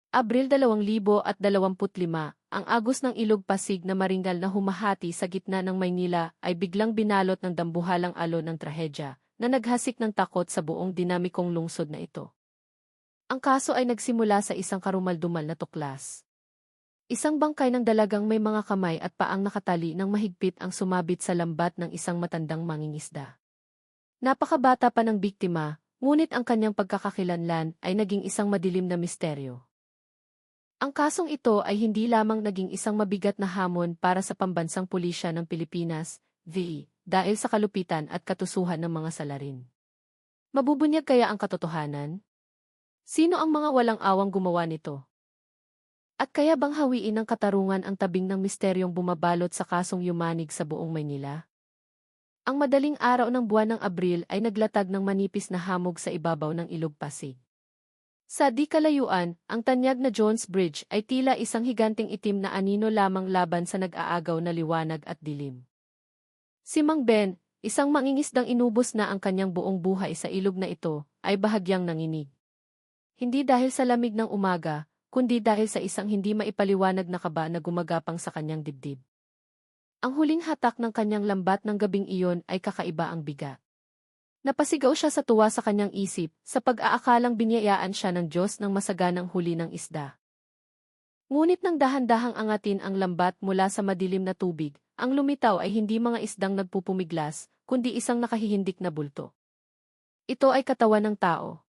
Abril 2025, ang agos ng Ilog Pasig na maringal na humahati sa gitna ng Maynila ay biglang binalot ng dambuhalang alon ng trahedya na naghasik ng takot sa buong dinamikong lungsod na ito. Ang kaso ay nagsimula sa isang karumaldumal na tuklas. Isang bangkay ng dalagang may mga kamay at paang nakatali ng mahigpit ang sumabit sa lambat ng isang matandang mangingisda. Napakabata pa ng biktima, ngunit ang kanyang pagkakakilanlan ay naging isang madilim na misteryo. Ang kasong ito ay hindi lamang naging isang mabigat na hamon para sa pambansang pulisya ng Pilipinas, dahil sa kalupitan at katusuhan ng mga salarin. Mabubunyag kaya ang katotohanan? Sino ang mga walang awang gumawa nito? At kaya bang hawiin ng katarungan ang tabing ng misteryong bumabalot sa kasong yumanig sa buong Maynila? Ang madaling araw ng buwan ng Abril ay naglatag ng manipis na hamog sa ibabaw ng Ilog Pasig. Sa di kalayuan, ang tanyag na Jones Bridge ay tila isang higanting itim na anino lamang laban sa nag-aagaw na liwanag at dilim. Si Mang Ben, isang mangingisdang inubos na ang kanyang buong buhay sa ilog na ito, ay bahagyang nanginig. Hindi dahil sa lamig ng umaga, kundi dahil sa isang hindi maipaliwanag na kaba na gumagapang sa kanyang dibdib. Ang huling hatak ng kanyang lambat ng gabing iyon ay kakaiba ang bigat. Napasigaw siya sa tuwa sa kanyang isip, sa pag-aakalang binyayaan siya ng Diyos ng masaganang huli ng isda. Ngunit nang dahan-dahang angatin ang lambat mula sa madilim na tubig, ang lumitaw ay hindi mga isdang nagpupumiglas, kundi isang nakahihindik na bulto. Ito ay katawan ng tao.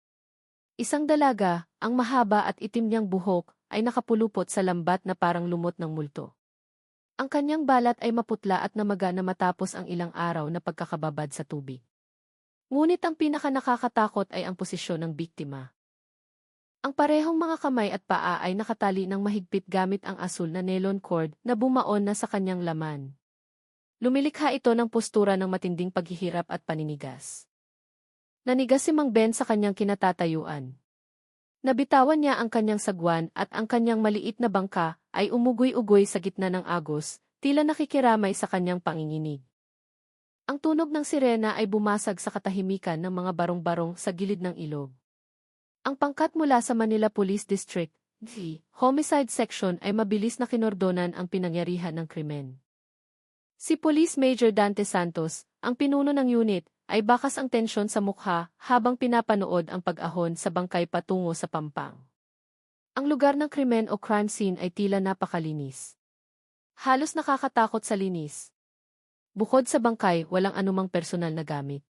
Isang dalaga, ang mahaba at itim niyang buhok, ay nakapulupot sa lambat na parang lumot ng multo. Ang kanyang balat ay maputla at namaga na matapos ang ilang araw na pagkakababad sa tubig. Ngunit ang pinaka-nakakatakot ay ang posisyon ng biktima. Ang parehong mga kamay at paa ay nakatali ng mahigpit gamit ang asul na nylon cord na bumaon na sa kanyang laman. Lumilikha ito ng postura ng matinding paghihirap at paninigas. Nanigas si Mang Ben sa kanyang kinatatayuan. Nabitawan niya ang kanyang sagwan at ang kanyang maliit na bangka ay umugoy-ugoy sa gitna ng agos, tila nakikiramay sa kanyang panginginig. Ang tunog ng sirena ay bumasag sa katahimikan ng mga barong-barong sa gilid ng ilog. Ang pangkat mula sa Manila Police District, Homicide Section ay mabilis na kinordonan ang pinangyarihan ng krimen. Si Police Major Dante Santos, ang pinuno ng unit, ay bakas ang tensyon sa mukha habang pinapanood ang pag-ahon sa bangkay patungo sa Pampang. Ang lugar ng krimen o crime scene ay tila napakalinis. Halos nakakatakot sa linis. Bukod sa bangkay, walang anumang personal na gamit.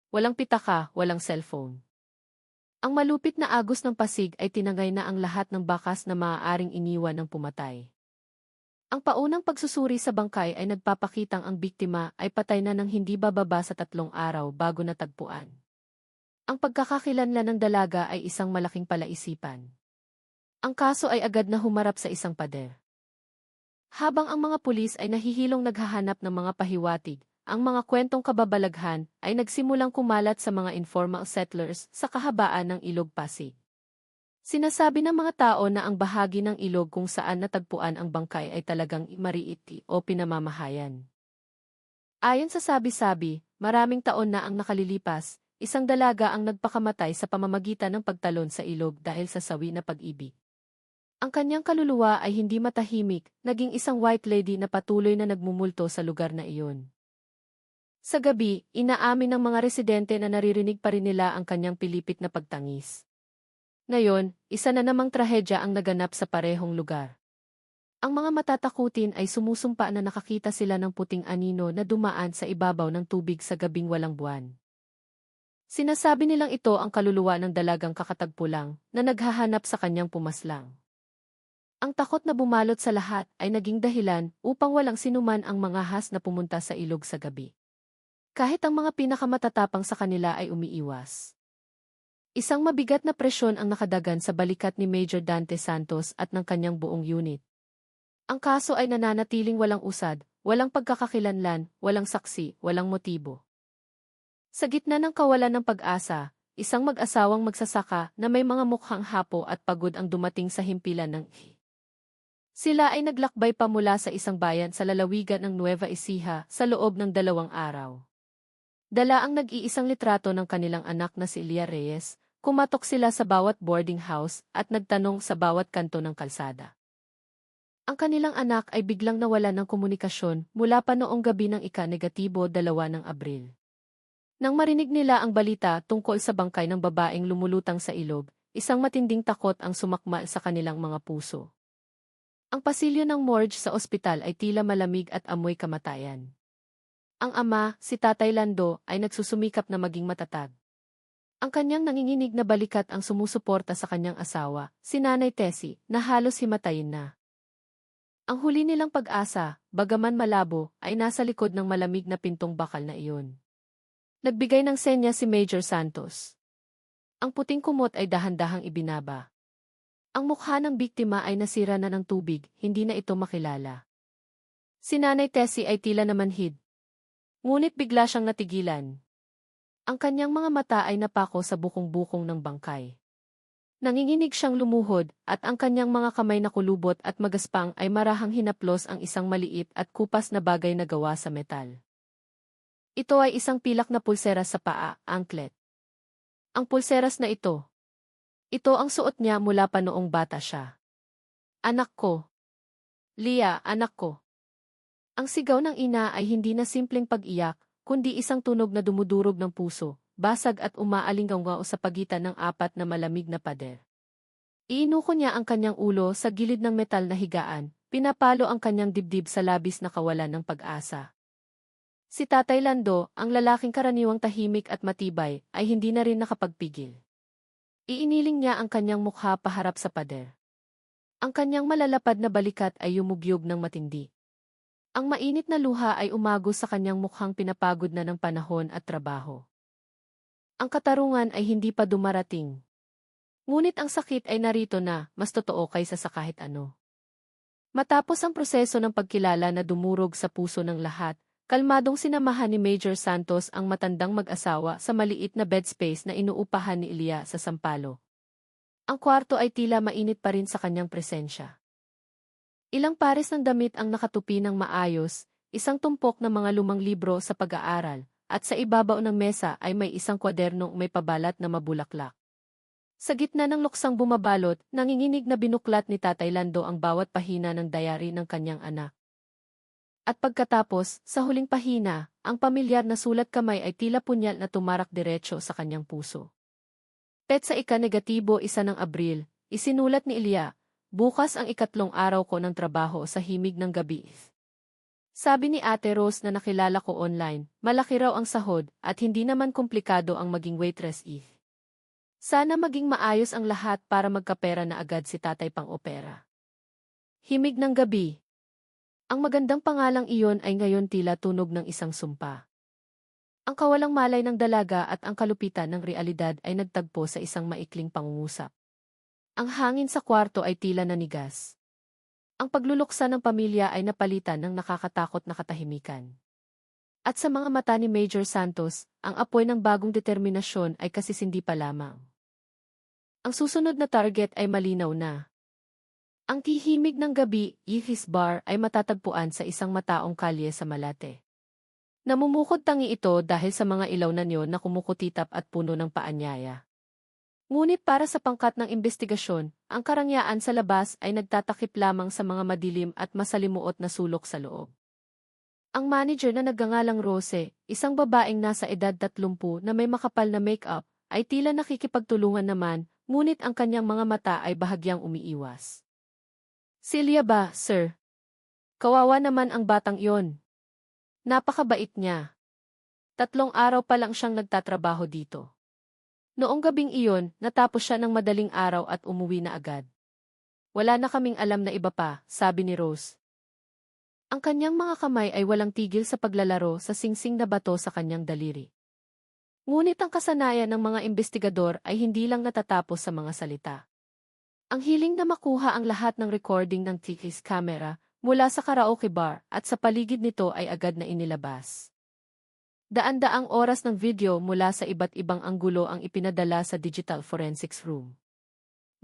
Walang pitaka, walang cellphone. Ang malupit na agos ng Pasig ay tinangay na ang lahat ng bakas na maaaring iniwan ng pumatay. Ang paunang pagsusuri sa bangkay ay nagpapakitang ang biktima ay patay na ng hindi bababa sa 3 araw bago natagpuan. Ang pagkakakilanlan ng dalaga ay isang malaking palaisipan. Ang kaso ay agad na humarap sa isang pader. Habang ang mga pulis ay nahihilong naghahanap ng mga pahiwatig, ang mga kwentong kababalaghan ay nagsimulang kumalat sa mga informal settlers sa kahabaan ng Ilog Pasig. Sinasabi ng mga tao na ang bahagi ng ilog kung saan natagpuan ang bangkay ay talagang mariiti o pinamamahayan. Ayon sa sabi-sabi, maraming taon na ang nakalilipas, isang dalaga ang nagpakamatay sa pamamagitan ng pagtalon sa ilog dahil sa sawi na pag-ibig. Ang kanyang kaluluwa ay hindi matahimik, naging isang white lady na patuloy na nagmumulto sa lugar na iyon. Sa gabi, inaamin ng mga residente na naririnig pa rin nila ang kanyang pilipit na pagtangis. Ngayon, isa na namang trahedya ang naganap sa parehong lugar. Ang mga matatakutin ay sumusumpa na nakakita sila ng puting anino na dumaan sa ibabaw ng tubig sa gabing walang buwan. Sinasabi nilang ito ang kaluluwa ng dalagang kakatagpo lang na naghahanap sa kanyang pumaslang. Ang takot na bumalot sa lahat ay naging dahilan upang walang sinuman ang mangahas na pumunta sa ilog sa gabi. Kahit ang mga pinakamatatapang sa kanila ay umiiwas. Isang mabigat na presyon ang nakadagan sa balikat ni Major Dante Santos at ng kanyang buong unit. Ang kaso ay nananatiling walang usad, walang pagkakakilanlan, walang saksi, walang motibo. Sa gitna ng kawalan ng pag-asa, isang mag-asawang magsasaka na may mga mukhang hapo at pagod ang dumating sa himpilan ng Sila ay naglakbay pa mula sa isang bayan sa lalawigan ng Nueva Ecija sa loob ng 2 araw. Dala ang nag-iisang litrato ng kanilang anak na si Elia Reyes, kumatok sila sa bawat boarding house at nagtanong sa bawat kanto ng kalsada. Ang kanilang anak ay biglang nawalan ng komunikasyon mula pa noong gabi ng ika-2 ng Abril. Nang marinig nila ang balita tungkol sa bangkay ng babaeng lumulutang sa ilog, isang matinding takot ang sumakma sa kanilang mga puso. Ang pasilyo ng morgue sa ospital ay tila malamig at amoy kamatayan. Ang ama, si Tatay Lando, ay nagsusumikap na maging matatag. Ang kanyang nanginginig na balikat ang sumusuporta sa kanyang asawa, si Nanay Tessie, na halos himatayin na. Ang huli nilang pag-asa, bagaman malabo, ay nasa likod ng malamig na pintong bakal na iyon. Nagbigay ng senya si Major Santos. Ang puting kumot ay dahan-dahang ibinaba. Ang mukha ng biktima ay nasira na ng tubig, hindi na ito makilala. Si Nanay Tessie ay tila namanhid. Ngunit bigla siyang natigilan. Ang kanyang mga mata ay napako sa bukong-bukong ng bangkay. Nanginginig siyang lumuhod at ang kanyang mga kamay na kulubot at magaspang ay marahang hinaplos ang isang maliit at kupas na bagay na gawa sa metal. Ito ay isang pilak na pulseras sa paa, anklet. Ang pulseras na ito. Ito ang suot niya mula pa noong bata siya. Anak ko. Leah, anak ko. Ang sigaw ng ina ay hindi na simpleng pag-iyak, kundi isang tunog na dumudurog ng puso, basag at umaalinggaw sa pagitan ng apat na malamig na pader. Iinuko niya ang kanyang ulo sa gilid ng metal na higaan, pinapalo ang kanyang dibdib sa labis na kawalan ng pag-asa. Si Tatay Lando, ang lalaking karaniwang tahimik at matibay, ay hindi na rin nakapagpigil. Iiniling niya ang kanyang mukha paharap sa pader. Ang kanyang malalapad na balikat ay yumugyog ng matindi. Ang mainit na luha ay umagos sa kanyang mukhang pinapagod na ng panahon at trabaho. Ang katarungan ay hindi pa dumarating. Ngunit ang sakit ay narito na, mas totoo kaysa sa kahit ano. Matapos ang proseso ng pagkilala na dumurog sa puso ng lahat, kalmadong sinamahan ni Major Santos ang matandang mag-asawa sa maliit na bed space na inuupahan ni Elia sa Sampalo. Ang kwarto ay tila mainit pa rin sa kanyang presensya. Ilang pares ng damit ang nakatupi ng maayos, isang tumpok ng mga lumang libro sa pag-aaral, at sa ibabaw ng mesa ay may isang kwadernong may pabalat na mabulaklak. Sa gitna ng luksang bumabalot, nanginginig na binuklat ni Tatay Lando ang bawat pahina ng diary ng kanyang anak. At pagkatapos, sa huling pahina, ang pamilyar na sulat kamay ay tila punyal na tumarak diretso sa kanyang puso. Petsa ika-1 ng Abril, isinulat ni Elia, bukas ang 3 araw ko ng trabaho sa himig ng gabi. Sabi ni Ate Rose na nakilala ko online, malaki raw ang sahod at hindi naman komplikado ang maging waitress. Sana maging maayos ang lahat para magkapera na agad si Tatay pang-opera. Himig ng gabi. Ang magandang pangalang iyon ay ngayon tila tunog ng isang sumpa. Ang kawalang malay ng dalaga at ang kalupitan ng realidad ay nagtagpo sa isang maikling pangungusap. Ang hangin sa kwarto ay tila nanigas. Ang pagluluksa ng pamilya ay napalitan ng nakakatakot na katahimikan. At sa mga mata ni Major Santos, ang apoy ng bagong determinasyon ay kasisindi pa lamang. Ang susunod na target ay malinaw na. Ang tihimig ng gabi, Ihis Bar ay matatagpuan sa isang mataong kalye sa Malate. Namumukod tangi ito dahil sa mga ilaw na niyon na kumukutitap at puno ng paanyaya. Ngunit para sa pangkat ng investigasyon, ang karangyaan sa labas ay nagtatakip lamang sa mga madilim at masalimuot na sulok sa loob. Ang manager na nagngangalang Rose, isang babaeng nasa edad 30 na may makapal na make-up, ay tila nakikipagtulungan naman, ngunit ang kanyang mga mata ay bahagyang umiiwas. Celia ba, sir? Kawawa naman ang batang iyon. Napakabait niya. 3 araw pa lang siyang nagtatrabaho dito. Noong gabing iyon, natapos siya ng madaling araw at umuwi na agad. Wala na kaming alam na iba pa, sabi ni Rose. Ang kanyang mga kamay ay walang tigil sa paglalaro sa singsing na bato sa kanyang daliri. Ngunit ang kasanayan ng mga investigador ay hindi lang natatapos sa mga salita. Ang hiling na makuha ang lahat ng recording ng TK's camera mula sa karaoke bar at sa paligid nito ay agad na inilabas. Daan-daang oras ng video mula sa iba't ibang anggulo ang ipinadala sa Digital Forensics Room.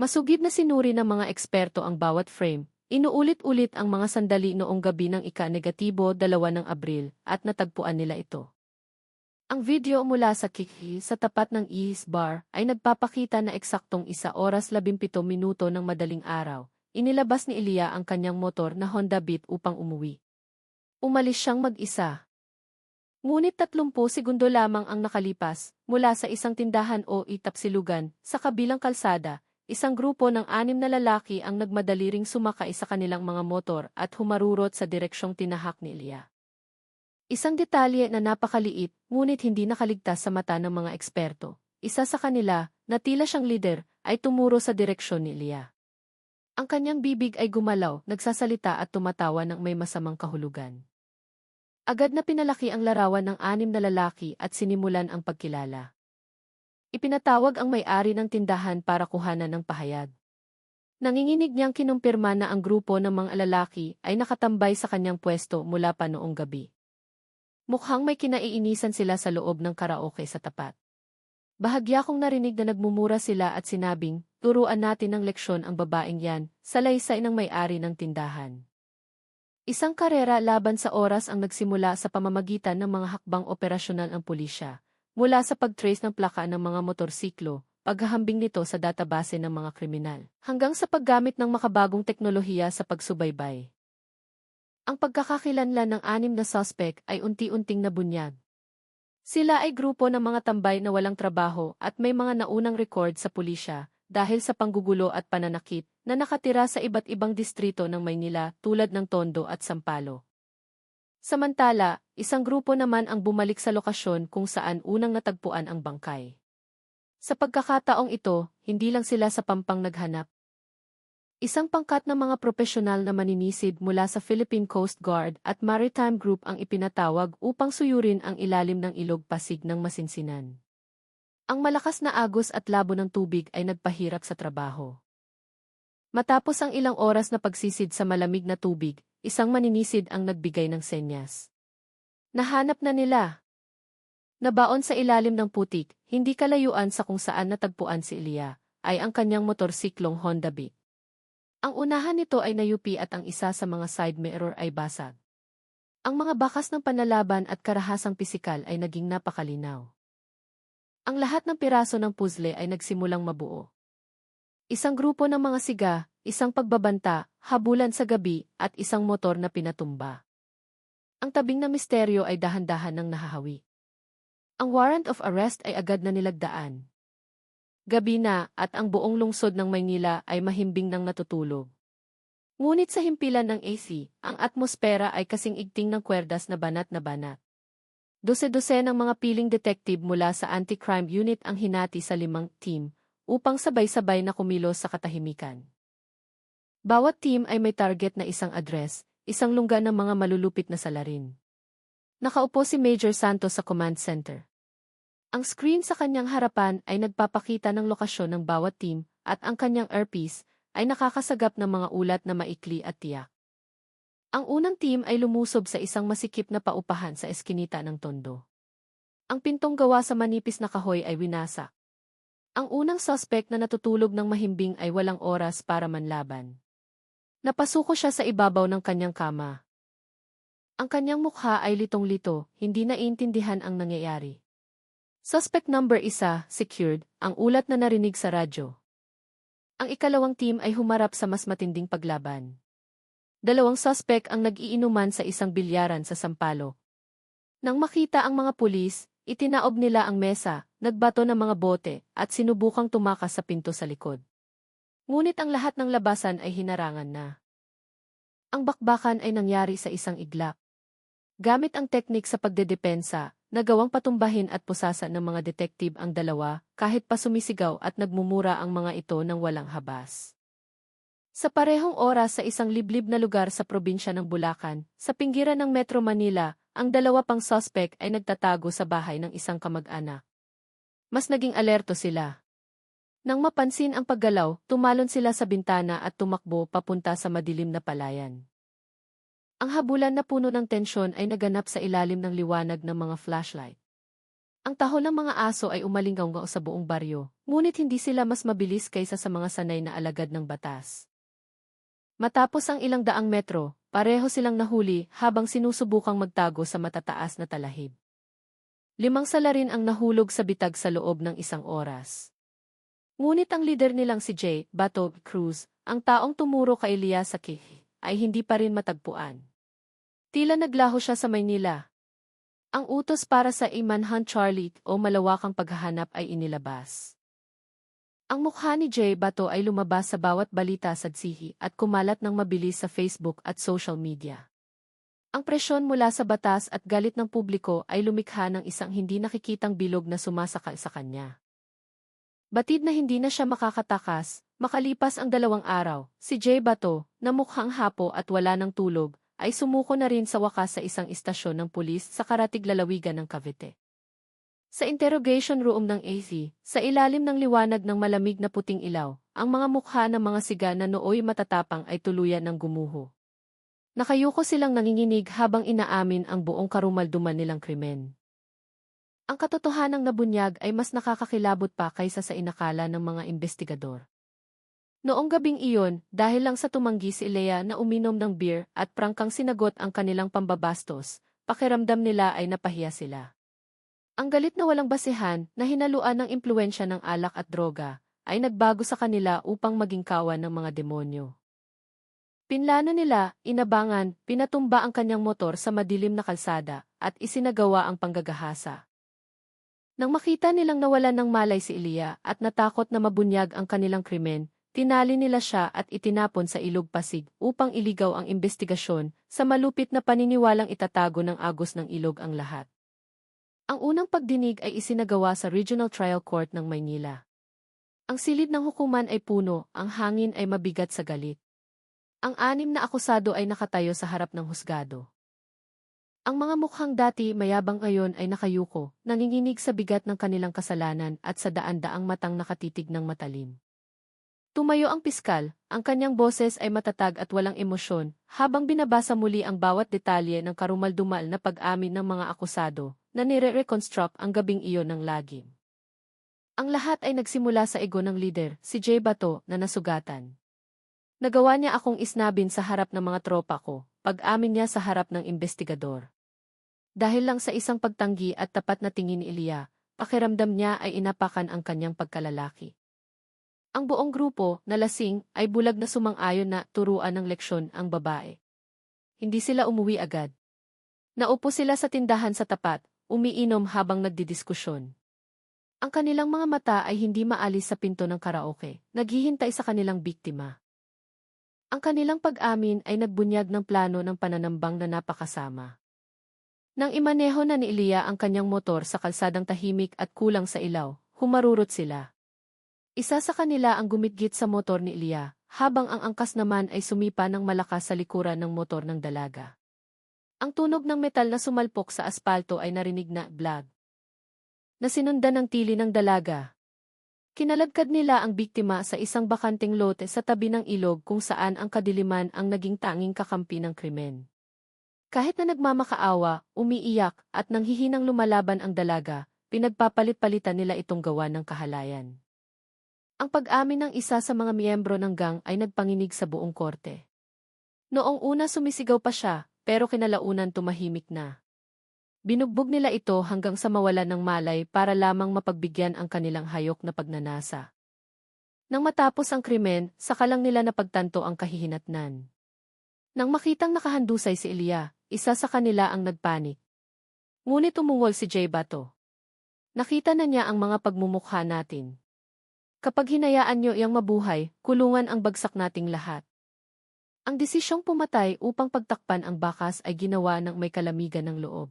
Masugid na sinuri ng mga eksperto ang bawat frame, inuulit-ulit ang mga sandali noong gabi ng ika-2 ng Abril at natagpuan nila ito. Ang video mula sa Kiki sa tapat ng East Bar ay nagpapakita na eksaktong 1 oras 17 minuto ng madaling araw. Inilabas ni Ilya ang kanyang motor na Honda Beat upang umuwi. Umalis siyang mag-isa. Ngunit 30 segundo lamang ang nakalipas mula sa isang tindahan o itapsilugan sa kabilang kalsada. Isang grupo ng 6 na lalaki ang nagmadali ring sumakay sa kanilang mga motor at humarurot sa direksyong tinahak ni Ilya. Isang detalye na napakaliit, ngunit hindi nakaligtas sa mata ng mga eksperto. Isa sa kanila, na tila siyang leader, ay tumuro sa direksyon ni Ilya. Ang kanyang bibig ay gumalaw, nagsasalita at tumatawa ng may masamang kahulugan. Agad na pinalaki ang larawan ng 6 na lalaki at sinimulan ang pagkilala. Ipinatawag ang may-ari ng tindahan para kuhanan ng pahayag. Nanginginig niyang kinumpirma na ang grupo ng mga lalaki ay nakatambay sa kanyang pwesto mula pa noong gabi. Mukhang may kinaiinisan sila sa loob ng karaoke sa tapat. Bahagya kong narinig na nagmumura sila at sinabing, turuan natin ng leksyon ang babaeng yan, salaysay ng may-ari ng tindahan. Isang karera laban sa oras ang nagsimula sa pamamagitan ng mga hakbang operasyonal ng pulisya. Mula sa pag-trace ng plaka ng mga motorsiklo, paghahambing nito sa database ng mga kriminal, hanggang sa paggamit ng makabagong teknolohiya sa pagsubaybay. Ang pagkakakilanlan ng 6 na suspect ay unti-unting nabunyag. Sila ay grupo ng mga tambay na walang trabaho at may mga naunang record sa pulisya dahil sa panggugulo at pananakit na nakatira sa iba't ibang distrito ng Maynila tulad ng Tondo at Sampaloc. Samantala, isang grupo naman ang bumalik sa lokasyon kung saan unang natagpuan ang bangkay. Sa pagkakataong ito, hindi lang sila sa pampang naghanap. Isang pangkat ng mga propesyonal na maninisid mula sa Philippine Coast Guard at Maritime Group ang ipinatawag upang suyurin ang ilalim ng ilog Pasig ng masinsinan. Ang malakas na agos at labo ng tubig ay nagpahirap sa trabaho. Matapos ang ilang oras na pagsisid sa malamig na tubig, isang maninisid ang nagbigay ng senyas. Nahanap na nila. Nabaon sa ilalim ng putik, hindi kalayuan sa kung saan natagpuan si Ilya, ay ang kanyang motorsiklong Honda Beat. Ang unahan nito ay nayupi at ang isa sa mga side mirror ay basag. Ang mga bakas ng panlalaban at karahasang pisikal ay naging napakalinaw. Ang lahat ng piraso ng puzzle ay nagsimulang mabuo. Isang grupo ng mga siga, isang pagbabanta, habulan sa gabi, at isang motor na pinatumba. Ang tabing na misteryo ay dahan-dahan ng nahahawi. Ang warrant of arrest ay agad na nilagdaan. Gabi na at ang buong lungsod ng Maynila ay mahimbing ng natutulog. Ngunit sa himpilan ng AC, ang atmosfera ay kasing igting ng kwerdas na banat na banat. Dose-dose ng mga piling detective mula sa anti-crime unit ang hinati sa 5 team upang sabay-sabay na kumilos sa katahimikan. Bawat team ay may target na isang address, isang lungga ng mga malulupit na salarin. Nakaupo si Major Santos sa command center. Ang screen sa kanyang harapan ay nagpapakita ng lokasyon ng bawat team at ang kanyang earpiece ay nakakasagap ng mga ulat na maikli at tiyak. Ang unang team ay lumusob sa isang masikip na paupahan sa eskinita ng Tondo. Ang pintong gawa sa manipis na kahoy ay winasak. Ang unang suspect na natutulog ng mahimbing ay walang oras para manlaban. Napasuko siya sa ibabaw ng kanyang kama. Ang kanyang mukha ay litong-lito, hindi naiintindihan ang nangyayari. Suspect number 1, secured, ang ulat na narinig sa radyo. Ang ikalawang team ay humarap sa mas matinding paglaban. 2 suspect ang nag-iinuman sa isang bilyaran sa Sampaloc. Nang makita ang mga pulis, itinaob nila ang mesa, nagbato ng mga bote, at sinubukang tumakas sa pinto sa likod. Ngunit ang lahat ng labasan ay hinarangan na. Ang bakbakan ay nangyari sa isang iglap. Gamit ang teknik sa pagdedepensa, nagawang patumbahin at pusasan ng mga detective ang dalawa, kahit pa sumisigaw at nagmumura ang mga ito ng walang habas. Sa parehong oras sa isang liblib na lugar sa probinsya ng Bulacan, sa pinggiran ng Metro Manila, ang 2 pang suspect ay nagtatago sa bahay ng isang kamag-anak. Mas naging alerto sila. Nang mapansin ang paggalaw, tumalon sila sa bintana at tumakbo papunta sa madilim na palayan. Ang habulan na puno ng tensyon ay naganap sa ilalim ng liwanag ng mga flashlight. Ang tahol ng mga aso ay umalingaw sa buong baryo, ngunit hindi sila mas mabilis kaysa sa mga sanay na alagad ng batas. Matapos ang ilang daang metro, pareho silang nahuli habang sinusubukang magtago sa matataas na talahib. 5 salarin ang nahulog sa bitag sa loob ng 1 oras. Ngunit ang lider nilang si J. Bato Cruz, ang taong tumuro kay Elias sa Kihi, ay hindi pa rin matagpuan. Tila naglaho siya sa Maynila. Ang utos para sa Imanhunt Charlie o malawakang paghahanap ay inilabas. Ang mukha ni J. Bato ay lumabas sa bawat balita sa Tsihi at kumalat ng mabilis sa Facebook at social media. Ang presyon mula sa batas at galit ng publiko ay lumikha ng isang hindi nakikitang bilog na sumasakal sa kanya. Batid na hindi na siya makakatakas, makalipas ang 2 araw, si J. Bato, na mukhang hapo at wala ng tulog, ay sumuko na rin sa wakas sa isang istasyon ng pulis sa karatig lalawigan ng Cavite. Sa interrogation room ng AC, sa ilalim ng liwanag ng malamig na puting ilaw, ang mga mukha ng mga siga na nooy matatapang ay tuluyan ng gumuho. Nakayuko silang nanginginig habang inaamin ang buong karumalduman nilang krimen. Ang katotohanang nabunyag ay mas nakakakilabot pa kaysa sa inakala ng mga investigador. Noong gabing iyon, dahil lang sa tumanggi si Lea na uminom ng beer at prangkang sinagot ang kanilang pambabastos, pakiramdam nila ay napahiya sila. Ang galit na walang basehan na hinaluan ng impluwensya ng alak at droga, ay nagbago sa kanila upang maging kawan ng mga demonyo. Pinlano nila, inabangan, pinatumba ang kanyang motor sa madilim na kalsada, at isinagawa ang panggagahasa. Nang makita nilang nawalan ng malay si Elia at natakot na mabunyag ang kanilang krimen, tinali nila siya at itinapon sa Ilog Pasig upang iligaw ang investigasyon sa malupit na paniniwalang itatago ng agos ng ilog ang lahat. Ang unang pagdinig ay isinagawa sa Regional Trial Court ng Maynila. Ang silid ng hukuman ay puno, ang hangin ay mabigat sa galit. Ang 6 na akusado ay nakatayo sa harap ng husgado. Ang mga mukhang dati mayabang ngayon ay nakayuko, nanginginig sa bigat ng kanilang kasalanan at sa daan-daang matang nakatitig ng matalim. Tumayo ang piskal, ang kanyang boses ay matatag at walang emosyon, habang binabasa muli ang bawat detalye ng karumaldumal na pag-amin ng mga akusado, na nire-reconstruct ang gabing iyon ng lagim. Ang lahat ay nagsimula sa ego ng lider, si J. Bato, na nasugatan. Nagawa niya akong isnabin sa harap ng mga tropa ko, pag-amin niya sa harap ng investigador. Dahil lang sa isang pagtanggi at tapat na tingin ni Elia, pakiramdam niya ay inapakan ang kanyang pagkalalaki. Ang buong grupo, na lasing, ay bulag na sumang-ayon na turuan ng leksyon ang babae. Hindi sila umuwi agad. Naupo sila sa tindahan sa tapat, umiinom habang nagdidiskusyon. Ang kanilang mga mata ay hindi maalis sa pinto ng karaoke, naghihintay sa kanilang biktima. Ang kanilang pag-amin ay nagbunyag ng plano ng pananambang na napakasama. Nang imaneho na ni Elia ang kanyang motor sa kalsadang tahimik at kulang sa ilaw, humarurot sila. Isa sa kanila ang gumitgit sa motor ni Elia, habang ang angkas naman ay sumipa ng malakas sa likuran ng motor ng dalaga. Ang tunog ng metal na sumalpok sa aspalto ay narinig na blag. Nasinundan ng tili ng dalaga. Kinalagkad nila ang biktima sa isang bakanting lote sa tabi ng ilog kung saan ang kadiliman ang naging tanging kakampi ng krimen. Kahit na nagmamakaawa, umiiyak, at nanghihinang lumalaban ang dalaga, pinagpapalit-palitan nila itong gawa ng kahalayan. Ang pag-amin ng isa sa mga miyembro ng gang ay nagpanginig sa buong korte. Noong una sumisigaw pa siya, pero kinalaunan tumahimik na. Binugbog nila ito hanggang sa mawalan ng malay para lamang mapagbigyan ang kanilang hayok na pagnanasa. Nang matapos ang krimen, saka lang nila napagtanto ang kahihinatnan. Nang makitang nakahandusay si Elia, isa sa kanila ang nagpanik. Ngunit umungol si J. Bato. Nakita na niya ang mga pagmumukha natin. Kapag hinayaan niyo iyang mabuhay, kulungan ang bagsak nating lahat. Ang desisyong pumatay upang pagtakpan ang bakas ay ginawa ng may kalamigan ng loob.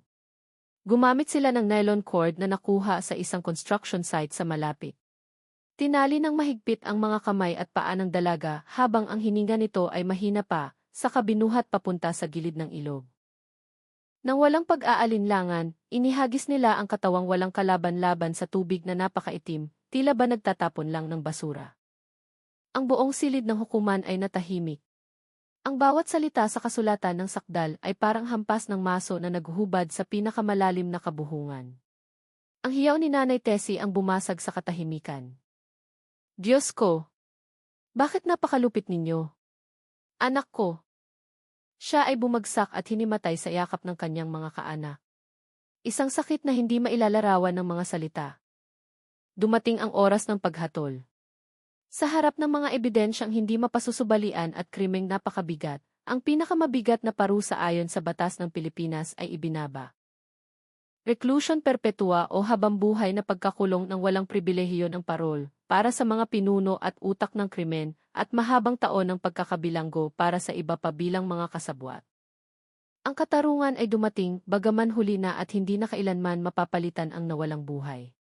Gumamit sila ng nylon cord na nakuha sa isang construction site sa malapit. Tinali ng mahigpit ang mga kamay at paa ng dalaga habang ang hininga nito ay mahina pa, saka binuhat papunta sa gilid ng ilog. Nang walang pag-aalinlangan, inihagis nila ang katawang walang kalaban-laban sa tubig na napakaitim, tila ba nagtatapon lang ng basura. Ang buong silid ng hukuman ay natahimik. Ang bawat salita sa kasulatan ng sakdal ay parang hampas ng maso na naghuhubad sa pinakamalalim na kabuhungan. Ang hiyaw ni Nanay Tessie ang bumasag sa katahimikan. Diyos ko! Bakit napakalupit ninyo? Anak ko! Siya ay bumagsak at hinimatay sa yakap ng kanyang mga kaanak. Isang sakit na hindi mailalarawan ng mga salita. Dumating ang oras ng paghatol. Sa harap ng mga ebidensyang hindi mapasusubalian at krimeng napakabigat, ang pinakamabigat na parusa ayon sa batas ng Pilipinas ay ibinaba. Reclusion perpetua o habambuhay na pagkakulong ng walang pribilehiyo ng parol, para sa mga pinuno at utak ng krimen, at mahabang taon ng pagkakabilanggo para sa iba pa bilang mga kasabwat. Ang katarungan ay dumating, bagaman huli na at hindi na kailanman mapapalitan ang nawalang buhay.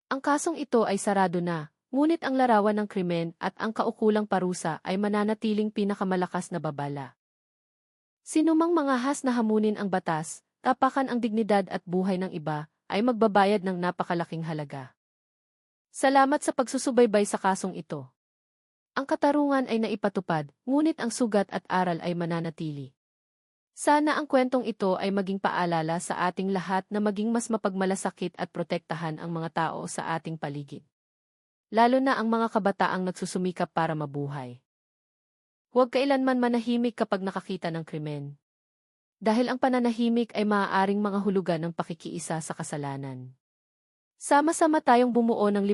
Ang kasong ito ay sarado na, ngunit ang larawan ng krimen at ang kaukulang parusa ay mananatiling pinakamalakas na babala. Sinumang mangahas na hamunin ang batas, tapakan ang dignidad at buhay ng iba, ay magbabayad ng napakalaking halaga. Salamat sa pagsusubaybay sa kasong ito. Ang katarungan ay naipatupad, ngunit ang sugat at aral ay mananatili. Sana ang kwentong ito ay maging paalala sa ating lahat na maging mas mapagmalasakit at protektahan ang mga tao sa ating paligid. Lalo na ang mga kabataang nagsusumikap para mabuhay. Huwag kailanman manahimik kapag nakakita ng krimen. Dahil ang pananahimik ay maaaring mga hulugan ng pakikiisa sa kasalanan. Sama-sama tayong bumuo ng